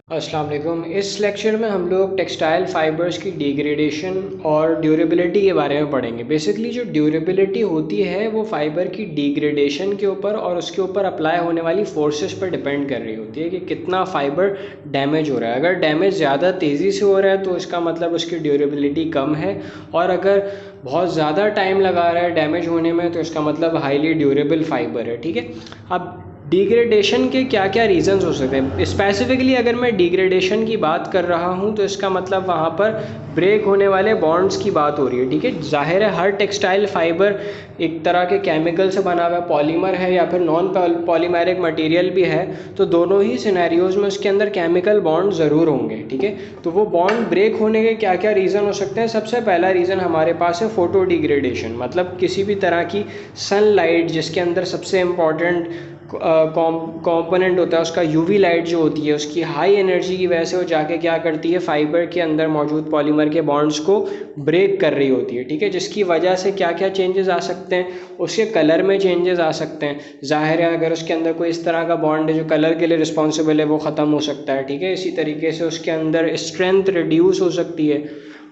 अस्सलाम वालेकुम। इस लेक्चर में हम लोग टेक्सटाइल फाइबर्स की डिग्रेडेशन और ड्यूरेबिलिटी के बारे में पढ़ेंगे। बेसिकली जो ड्यूरेबिलिटी होती है वो फाइबर की डिग्रेडेशन के ऊपर और उसके ऊपर अप्लाई होने वाली फोर्सेस पर डिपेंड कर रही होती है कि कितना फाइबर डैमेज हो रहा है। अगर डैमेज ज़्यादा तेज़ी से हो रहा है तो इसका मतलब उसकी ड्यूरेबिलिटी कम है, और अगर बहुत ज़्यादा टाइम लगा रहा है डैमेज होने में तो इसका मतलब हाईली ड्यूरेबल फाइबर है। ठीक है, अब डिग्रेडेशन के क्या क्या रीजंस हो सकते हैं। स्पेसिफिकली अगर मैं डिग्रेडेशन की बात कर रहा हूँ तो इसका मतलब वहाँ पर ब्रेक होने वाले बॉन्ड्स की बात हो रही है। ठीक है, जाहिर है हर टेक्सटाइल फाइबर एक तरह के केमिकल से बना हुआ पॉलीमर है या फिर नॉन पॉलीमेरिक मटेरियल भी है, तो दोनों ही सिनेरियोज में उसके अंदर केमिकल बॉन्ड ज़रूर होंगे। ठीक है, तो वो बॉन्ड ब्रेक होने के क्या क्या रीज़न हो सकते हैं। सबसे पहला रीज़न हमारे पास है फोटो डिग्रेडेशन, मतलब किसी भी तरह की सनलाइट जिसके अंदर सबसे इम्पॉर्टेंट कंपोनेंट होता है उसका यूवी लाइट जो होती है उसकी हाई एनर्जी की वजह से वो जाके क्या करती है, फाइबर के अंदर मौजूद पॉलीमर के बॉन्ड्स को ब्रेक कर रही होती है। ठीक है, जिसकी वजह से क्या क्या चेंजेस आ सकते हैं, उसके कलर में चेंजेस आ सकते हैं। जाहिर है अगर उसके अंदर कोई इस तरह का बॉन्ड है जो कलर के लिए रिस्पॉन्सिबल है वो ख़त्म हो सकता है। ठीक है, इसी तरीके से उसके अंदर स्ट्रेंथ रिड्यूस हो सकती है।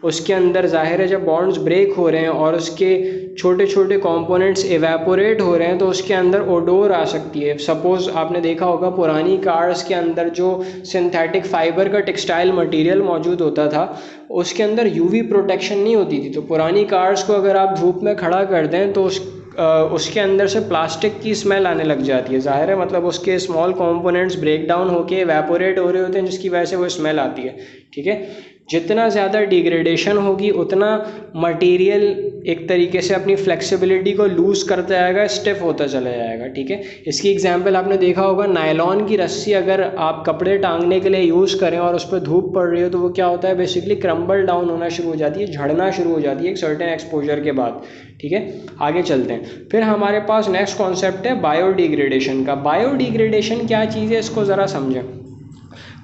उसके अंदर जाहिर है जब बॉन्ड्स ब्रेक हो रहे हैं और उसके छोटे छोटे कंपोनेंट्स एवेपोरेट हो रहे हैं तो उसके अंदर ओडोर आ सकती है। सपोज़ आपने देखा होगा पुरानी कार्स के अंदर जो सिंथेटिक फाइबर का टेक्सटाइल मटेरियल मौजूद होता था उसके अंदर यूवी प्रोटेक्शन नहीं होती थी, तो पुरानी कार्स को अगर आप धूप में खड़ा कर दें तो उसके अंदर से प्लास्टिक की स्मेल आने लग जाती है। जाहिर है मतलब उसके स्मॉल कंपोनेंट्स ब्रेक डाउन होके एवेपोरेट हो रहे होते हैं जिसकी वजह से वो स्मेल आती है। ठीक है, जितना ज़्यादा डिग्रेडेशन होगी उतना मटेरियल एक तरीके से अपनी फ्लेक्सिबिलिटी को लूज़ करता जाएगा, स्टिफ होता चला जाएगा। ठीक है, इसकी एग्जांपल आपने देखा होगा, नायलॉन की रस्सी अगर आप कपड़े टांगने के लिए यूज़ करें और उस पर धूप पड़ रही हो तो वो क्या होता है, बेसिकली क्रम्बल डाउन होना शुरू हो जाती है, झड़ना शुरू हो जाती है एक सर्टेन एक्सपोजर के बाद। ठीक है, आगे चलते हैं। फिर हमारे पास नेक्स्ट कॉन्सेप्ट है बायोडिग्रेडेशन का। बायोडिग्रेडेशन क्या चीज़ है इसको ज़रा समझें।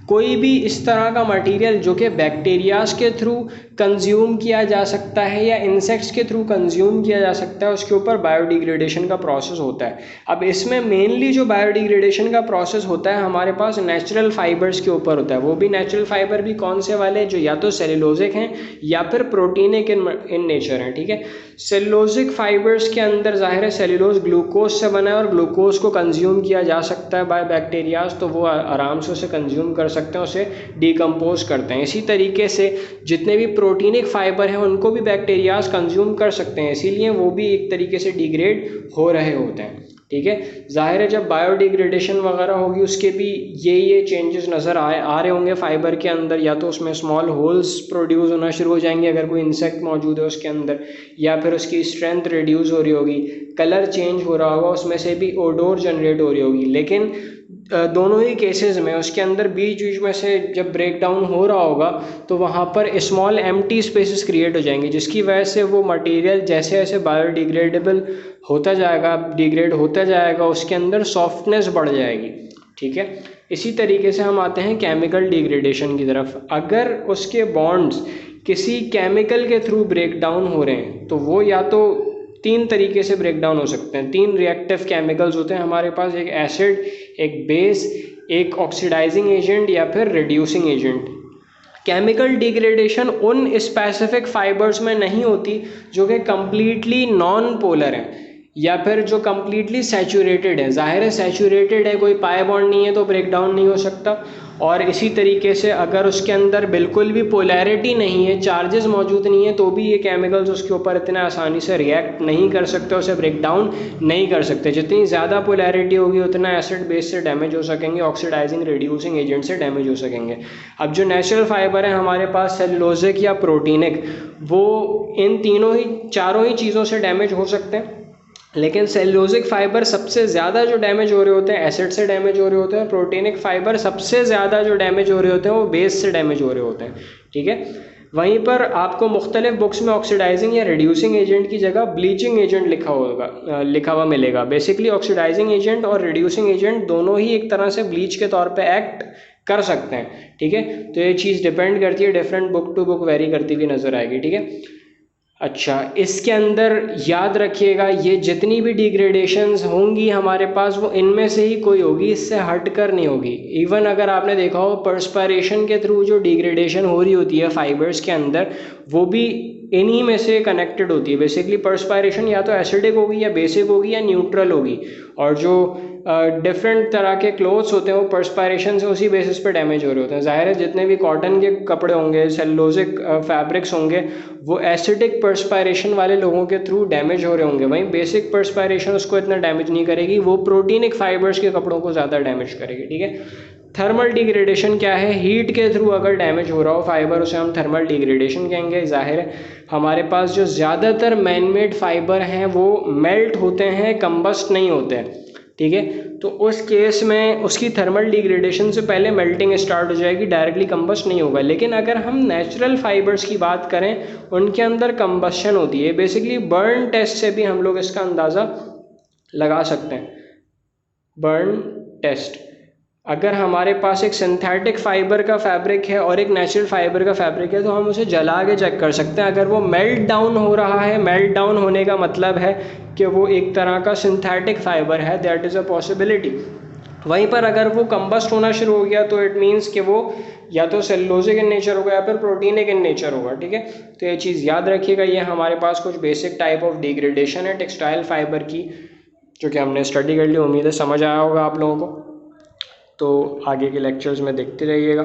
कोई भी इस तरह का मटेरियल जो कि बैक्टीरियाज के थ्रू कंज्यूम किया जा सकता है या इंसेक्ट्स के थ्रू कंज्यूम किया जा सकता है उसके ऊपर बायोडिग्रेडेशन का प्रोसेस होता है। अब इसमें मेनली जो बायोडिग्रेडेशन का प्रोसेस होता है हमारे पास नेचुरल फाइबर्स के ऊपर होता है। वो भी नेचुरल फाइबर भी कौन से वाले, जो या तो सेलुलोजिक हैं या फिर प्रोटीनिक इन नेचर हैं। ठीक है, सेलुलोजिक फाइबर्स के अंदर जाहिर है सेलुलोज ग्लूकोज से बना है और ग्लूकोज को कंज्यूम किया जा सकता है बाय बैक्टीरियाज, तो वो आराम से उसे कंज्यूम कर सकते हैं, उसे डिकम्पोज करते हैं। इसी तरीके से जितने भी प्रोटीनिक फाइबर हैं उनको भी बैक्टीरियाज कंज्यूम कर सकते हैं, इसीलिए वो भी एक तरीके से डिग्रेड हो रहे होते हैं। ठीक है, जाहिर है जब बायोडिग्रेडेशन वगैरह होगी उसके भी ये चेंजेस नज़र आ रहे होंगे फाइबर के अंदर, या तो उसमें स्मॉल होल्स प्रोड्यूस होना शुरू हो जाएंगे अगर कोई इंसेक्ट मौजूद है उसके अंदर, या फिर उसकी स्ट्रेंथ रिड्यूस हो रही होगी, कलर चेंज हो रहा होगा, उसमें से भी ओडोर जनरेट हो रही होगी। लेकिन दोनों ही केसेस में उसके अंदर बीच बीच में से जब ब्रेक डाउन हो रहा होगा तो वहाँ पर स्मॉल एम्प्टी स्पेसेस क्रिएट हो जाएंगे, जिसकी वजह से वो मटेरियल जैसे जैसे बायोडिग्रेडेबल होता जाएगा, डिग्रेड होता जाएगा, उसके अंदर सॉफ्टनेस बढ़ जाएगी। ठीक है, इसी तरीके से हम आते हैं केमिकल डिग्रेडेशन की तरफ। अगर उसके बॉन्ड्स किसी केमिकल के थ्रू ब्रेक डाउन हो रहे हैं तो वो या तो तीन तरीके से ब्रेक डाउन हो सकते हैं। तीन रिएक्टिव केमिकल्स होते हैं हमारे पास, एक एसिड, एक बेस, एक ऑक्सीडाइजिंग एजेंट या फिर रिड्यूसिंग एजेंट। केमिकल डिग्रेडेशन उन स्पेसिफिक फाइबर्स में नहीं होती जो कि कम्प्लीटली नॉन पोलर हैं या फिर जो कम्प्लीटली सैचुरेटेड है। जाहिर है सैचुरेटेड है, कोई पाई बॉन्ड नहीं है तो ब्रेक डाउन नहीं हो सकता। और इसी तरीके से अगर उसके अंदर बिल्कुल भी पोलैरिटी नहीं है, चार्जेस मौजूद नहीं है, तो भी ये केमिकल्स उसके ऊपर इतना आसानी से रिएक्ट नहीं कर सकते, उसे ब्रेक डाउन नहीं कर सकते। जितनी ज़्यादा पोलैरिटी होगी उतना एसिड बेस से डैमेज हो सकेंगे, ऑक्सीडाइजिंग रिड्यूसिंग एजेंट से डैमेज हो सकेंगे। अब जो नेचुरल फाइबर है हमारे पास सेलुलोजिक या प्रोटीनिक, वो इन तीनों ही चारों ही चीज़ों से डैमेज हो सकते हैं। लेकिन सेलुलोजिक फाइबर सबसे ज़्यादा जो डैमेज हो रहे होते हैं एसिड से डैमेज हो रहे होते हैं, प्रोटीनिक फाइबर सबसे ज़्यादा जो डैमेज हो रहे होते हैं वो बेस से डैमेज हो रहे होते हैं। ठीक है, वहीं पर आपको मुख्तलिफ बुक्स में ऑक्सीडाइजिंग या रिड्यूसिंग एजेंट की जगह ब्लीचिंग एजेंट लिखा हुआ मिलेगा। बेसिकली ऑक्सीडाइजिंग एजेंट और रिड्यूसिंग एजेंट दोनों ही एक तरह से ब्लीच के तौर पे एक्ट कर सकते हैं। ठीक है, तो ये चीज़ डिपेंड करती है, different book to book very करती हुई नज़र आएगी। ठीक है, अच्छा, इसके अंदर याद रखिएगा ये जितनी भी डिग्रेडेशंस होंगी हमारे पास वो इनमें से ही कोई होगी, इससे हट कर नहीं होगी। इवन अगर आपने देखा हो पर्सपायरेशन के थ्रू जो डिग्रेडेशन हो रही होती है फाइबर्स के अंदर, वो भी इन्हीं में से कनेक्टेड होती है। बेसिकली पर्सपायरेशन या तो एसिडिक होगी या बेसिक होगी या न्यूट्रल होगी, और जो डिफरेंट तरह के क्लोथ्स होते हैं वो पर्सपायरेशन से उसी बेसिस पे डैमेज हो रहे होते हैं। ज़ाहिर है जितने भी कॉटन के कपड़े होंगे, सेलुलोजिक फैब्रिक्स होंगे, वो एसिडिक पर्सपायरेशन वाले लोगों के थ्रू डैमेज हो रहे होंगे। वहीं बेसिक पर्सपायरेशन उसको इतना डैमेज नहीं करेगी, वो प्रोटीनिक फाइबर्स के कपड़ों को ज़्यादा डैमेज करेगी। ठीक है, थर्मल डिग्रेडेशन क्या है? हीट के थ्रू अगर डैमेज हो रहा हो फाइबर, उसे हम थर्मल डिग्रेडेशन कहेंगे। जाहिर है हमारे पास जो ज़्यादातर मैन मेड फाइबर हैं वो मेल्ट होते हैं, कंबस्ट नहीं होते हैं। ठीक है, तो उस केस में उसकी थर्मल डिग्रेडेशन से पहले मेल्टिंग स्टार्ट हो जाएगी, डायरेक्टली कंबस्ट नहीं होगा। लेकिन अगर हम नेचुरल फाइबर्स की बात करें, उनके अंदर कंबस्शन होती है। बेसिकली बर्न टेस्ट से भी हम लोग इसका अंदाज़ा लगा सकते हैं। बर्न टेस्ट, अगर हमारे पास एक सिंथेटिक फाइबर का फैब्रिक है और एक नेचुरल फाइबर का फैब्रिक है, तो हम उसे जला के चेक कर सकते हैं। अगर वो मेल्ट डाउन हो रहा है, मेल्ट डाउन होने का मतलब है कि वो एक तरह का सिंथेटिक फाइबर है, दैट इज़ अ पॉसिबिलिटी। वहीं पर अगर वो कंबस्ट होना शुरू हो गया तो इट मीन्स कि वो या तो सेलुलोजिक इन नेचर होगा या फिर प्रोटीनिक इन नेचर होगा। ठीक है, तो ये चीज़ याद रखिएगा। ये हमारे पास कुछ बेसिक टाइप ऑफ डिग्रेडेशन है टेक्सटाइल फाइबर की, जो कि हमने स्टडी कर ली। उम्मीद है समझ आया होगा आप लोगों को। तो आगे के लेक्चर्स में देखते रहिएगा।